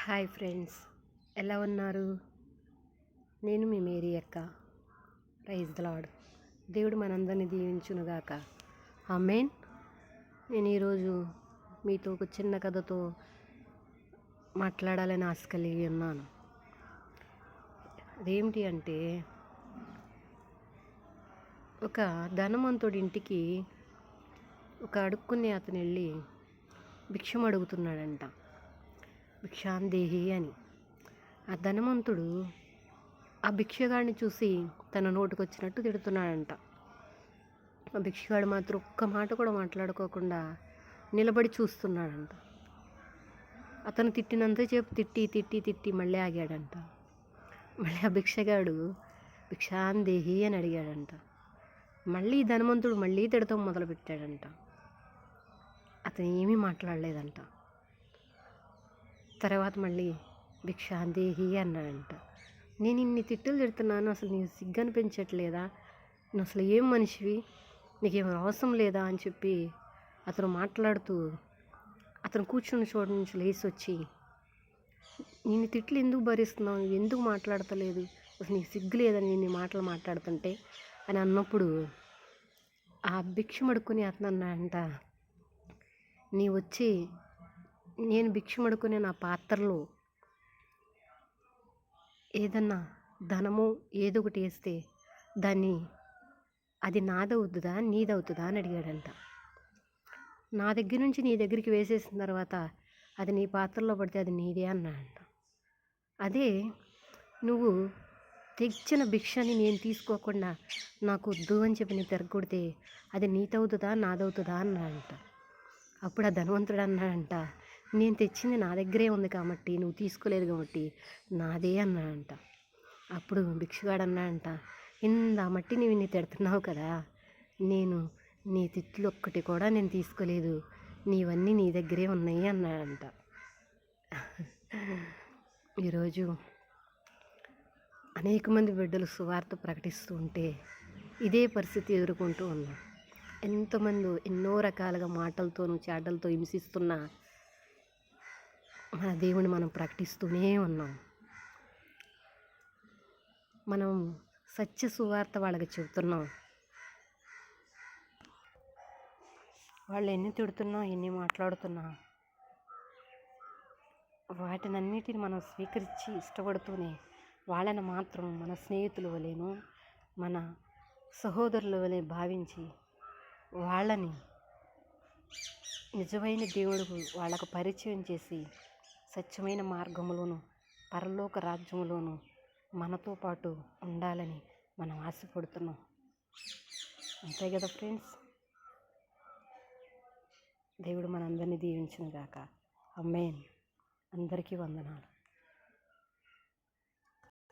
Hi friends, ఎలా ఉన్నారు? నేను మీ మేరీ అక్క. Praise the Lord. దేవుడు మనందరినీ దీవించునుగాక. ఆమేన్. నేను ఈరోజు మీతో ఒక చిన్న కథతో మాట్లాడాలని ఆశ కలిగి ఉన్నాను. అదేమిటి అంటే, ఒక ధనవంతుడి ఇంటికి ఒక అడుక్కునే అతను వెళ్ళి భిక్షం అడుగుతున్నాడంట. భిక్షాందేహి అని. ఆ ధనవంతుడు ఆ భిక్షగాడిని చూసి తన నోటికొచ్చినట్టు తిడుతున్నాడంట. ఆ భిక్షగాడు మాత్రం ఒక్క మాట కూడా మాట్లాడుకోకుండా నిలబడి చూస్తున్నాడంట. అతను తిట్టినంతసేపు తిట్టి తిట్టి తిట్టి మళ్ళీ ఆగాడంట. మళ్ళీ ఆ భిక్షగాడు భిక్షాందేహి అని అడిగాడంట. మళ్ళీ ధనవంతుడు మళ్ళీ తిడతాం మొదలుపెట్టాడంట. అతను ఏమీ మాట్లాడలేదంట. తర్వాత మళ్ళీ భిక్షాందేహి అన్నాడంట. నేను ఇన్ని తిట్టులు తిడుతున్నాను, అసలు నీకు సిగ్గు అనిపించట్లేదా? నువ్వు అసలు ఏం మనిషివి, నీకేం అవసరం లేదా అని చెప్పి అతను మాట్లాడుతూ అతను కూర్చున్న చోటు నుంచి లేచి వచ్చి, నిన్ను తిట్లు ఎందుకు భరిస్తున్నావు, ఎందుకు మాట్లాడతలేదు, అసలు నీకు సిగ్గు లేదని నిన్ను మాటలు మాట్లాడుతుంటే అని అన్నప్పుడు ఆ భిక్షం అడుక్కుని అతను అన్నాడంట, నేను భిక్షం అడుక్కునే నా పాత్రలో ఏదన్నా ధనము ఏదో ఒకటి వేస్తే అది నాదవుతుందా నీదవుతుందా అని అడిగాడంట. నా దగ్గర నుంచి నీ దగ్గరికి వేసేసిన తర్వాత అది నీ పాత్రలో పడితే అది నీదే అన్నాడంట. అదే నువ్వు తెచ్చిన భిక్షని నేను తీసుకోకుండా నాకు వద్దు అని చెప్పి నేను తిరగొడితే అది నీతవుతుందా నాదవుతుందా అన్నాడంట. అప్పుడు ఆ ధనవంతుడు అన్నాడంట, నేను తెచ్చింది నా దగ్గరే ఉంది కాబట్టి నువ్వు తీసుకోలేదు కాబట్టి నాదే అన్నాడంట. అప్పుడు భిక్షగాడు అన్నాడంట, ఇంత మట్టి నువ్వు ఇన్ని తిడుతున్నావు కదా, నేను నీ తిట్లు ఒక్కటి కూడా నేను తీసుకోలేదు, నీవన్నీ నీ దగ్గరే ఉన్నాయి అన్నాడంట. ఈరోజు అనేక మంది బిడ్డలు సువార్త ప్రకటిస్తూ ఉంటే ఇదే పరిస్థితి ఎదుర్కొంటూ ఉన్నాం. ఎంతోమంది ఎన్నో రకాలుగా మాటలతోనూ చాటలతో హింసిస్తున్న మన దేవుని మనం ప్రకటిస్తూనే ఉన్నాం. మనం సత్య సువార్త వాళ్ళకి చెబుతున్నాం. వాళ్ళు ఎన్ని తిడుతున్నా ఎన్ని మాట్లాడుతున్నా వాటినన్నిటిని మనం స్వీకరించి ఇష్టపడుతూనే వాళ్ళని మాత్రం మన స్నేహితుల వలెను మన సహోదరుల వలె భావించి వాళ్ళని నిజమైన దేవుడు వాళ్ళకు పరిచయం చేసి సత్యమైన మార్గములోను పరలోక రాజ్యములోను మనతో పాటు ఉండాలని మనం ఆశపడుతున్నాం. అంతే కదా ఫ్రెండ్స్. దేవుడు మనందరినీ దీవించునుగాక. ఆమేన్. అందరికీ వందనాలు.